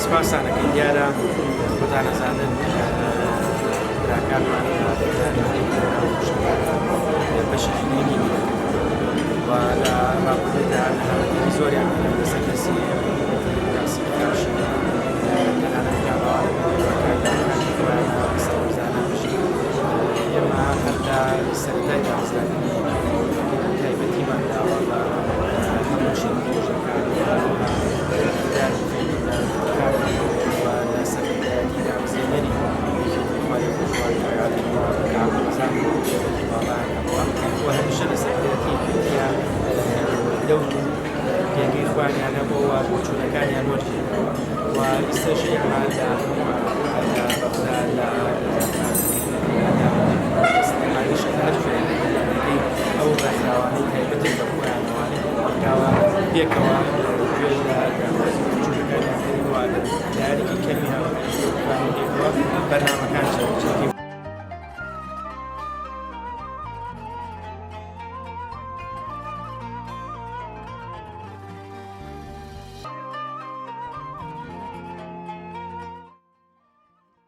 سپاسانەکەی دیارە بەتانەزانن براکانمان بەشەکەی و لە ڕابردوودا هەڵەتی زۆریان لەسەر کەسی ئێمە هەردا سەرەتای دامەزرانی تایبەتیمان داوە بە هەموو شێوەیەکان لە سەرەتایەتی دامەزرێنەری و هەمیشە لە سەرەتایەتی لەو پێگەی خوانیانە بۆەوە بۆ چوونەکانیان وەرگێنەوە و ئێستاش ئێمە ئەو ڕێکخراوانەی تایبەتی بە خۆیانەوانەی داوا پێکەوە گوێ لە چوونەکانیان کردووە لە یاریکی کەمی